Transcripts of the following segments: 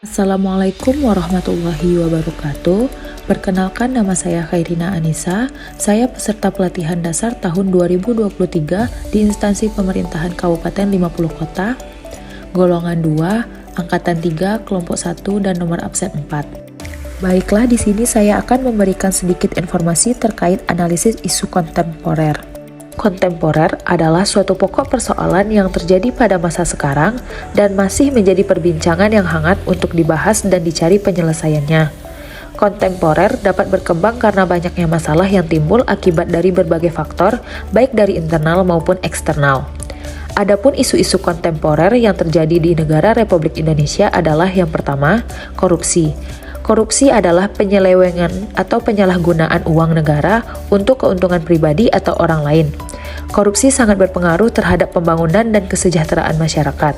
Assalamualaikum warahmatullahi wabarakatuh. Perkenalkan, nama saya Khairina Anissa. Saya peserta pelatihan dasar tahun 2023 di instansi pemerintahan Kabupaten 50 Kota, golongan 2, angkatan 3, kelompok 1 dan nomor absen 4. Baiklah, di sini saya akan memberikan sedikit informasi terkait analisis isu kontemporer. Kontemporer adalah suatu pokok persoalan yang terjadi pada masa sekarang dan masih menjadi perbincangan yang hangat untuk dibahas dan dicari penyelesaiannya. Kontemporer dapat berkembang karena banyaknya masalah yang timbul akibat dari berbagai faktor, baik dari internal maupun eksternal. Adapun isu-isu kontemporer yang terjadi di negara Republik Indonesia adalah yang pertama, korupsi. Korupsi adalah penyelewengan atau penyalahgunaan uang negara untuk keuntungan pribadi atau orang lain. Korupsi sangat berpengaruh terhadap pembangunan dan kesejahteraan masyarakat.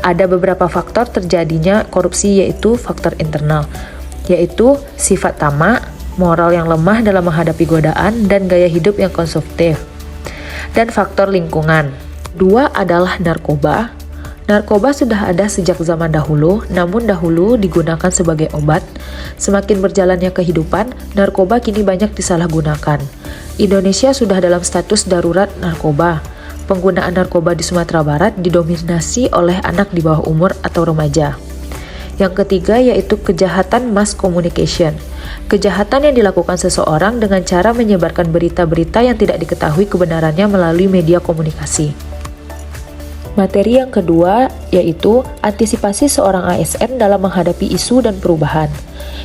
Ada beberapa faktor terjadinya korupsi, yaitu faktor internal, yaitu sifat tamak, moral yang lemah dalam menghadapi godaan, dan gaya hidup yang konsumtif. Dan faktor lingkungan. Dua adalah narkoba. Narkoba sudah ada sejak zaman dahulu, namun dahulu digunakan sebagai obat. Semakin berjalannya kehidupan, narkoba kini banyak disalahgunakan. Indonesia sudah dalam status darurat narkoba. Penggunaan narkoba di Sumatera Barat didominasi oleh anak di bawah umur atau remaja. Yang ketiga yaitu kejahatan mass communication. Kejahatan yang dilakukan seseorang dengan cara menyebarkan berita-berita yang tidak diketahui kebenarannya melalui media komunikasi. Materi yang kedua yaitu antisipasi seorang ASN dalam menghadapi isu dan perubahan.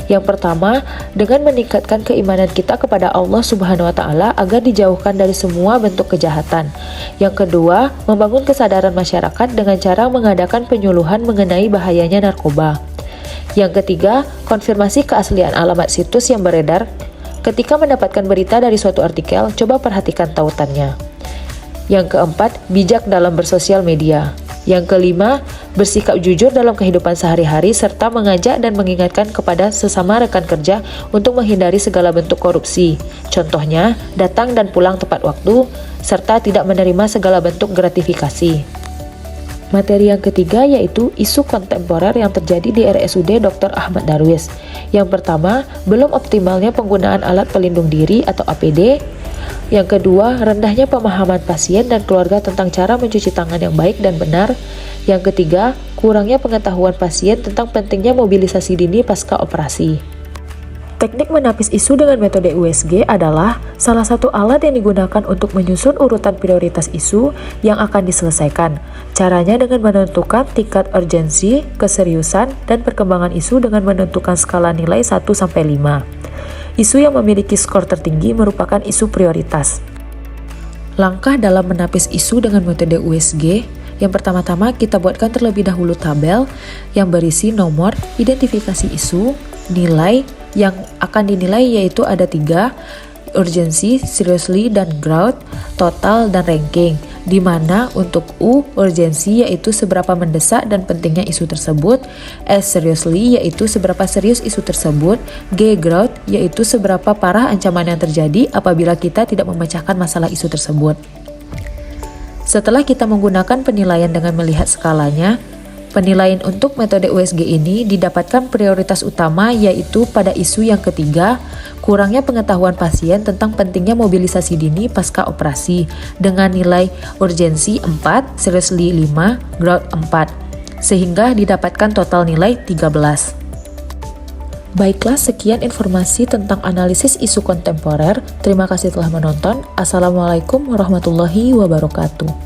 Yang pertama, dengan meningkatkan keimanan kita kepada Allah Subhanahu wa Ta'ala agar dijauhkan dari semua bentuk kejahatan. Yang kedua, membangun kesadaran masyarakat dengan cara mengadakan penyuluhan mengenai bahayanya narkoba. Yang ketiga, konfirmasi keaslian alamat situs yang beredar. Ketika mendapatkan berita dari suatu artikel, coba perhatikan tautannya. Yang keempat, bijak dalam bersosial media. Yang kelima, bersikap jujur dalam kehidupan sehari-hari serta mengajak dan mengingatkan kepada sesama rekan kerja untuk menghindari segala bentuk korupsi. Contohnya, datang dan pulang tepat waktu, serta tidak menerima segala bentuk gratifikasi. Materi yang ketiga yaitu isu kontemporer yang terjadi di RSUD Dr. Ahmad Darwis. Yang pertama, belum optimalnya penggunaan alat pelindung diri atau APD. Yang kedua, rendahnya pemahaman pasien dan keluarga tentang cara mencuci tangan yang baik dan benar. Yang ketiga, kurangnya pengetahuan pasien tentang pentingnya mobilisasi dini pasca operasi. Teknik menapis isu dengan metode USG adalah salah satu alat yang digunakan untuk menyusun urutan prioritas isu yang akan diselesaikan. Caranya dengan menentukan tingkat urgensi, keseriusan, dan perkembangan isu dengan menentukan skala nilai 1-5. Isu yang memiliki skor tertinggi merupakan isu prioritas. Langkah dalam menapis isu dengan metode USG, yang pertama-tama kita buatkan terlebih dahulu tabel yang berisi nomor, identifikasi isu, nilai yang akan dinilai yaitu ada 3, urgency, seriously, dan growth, total, dan ranking. Di mana untuk U, urgensi yaitu seberapa mendesak dan pentingnya isu tersebut, S, seriously yaitu seberapa serius isu tersebut, G, growth yaitu seberapa parah ancaman yang terjadi apabila kita tidak memecahkan masalah isu tersebut. Setelah kita menggunakan penilaian dengan melihat skalanya, penilaian untuk metode USG ini didapatkan prioritas utama yaitu pada isu yang ketiga, kurangnya pengetahuan pasien tentang pentingnya mobilisasi dini pasca operasi dengan nilai urgensi 4, seriously 5, growth 4, sehingga didapatkan total nilai 13. Baiklah, sekian informasi tentang analisis isu kontemporer. Terima kasih telah menonton. Assalamualaikum warahmatullahi wabarakatuh.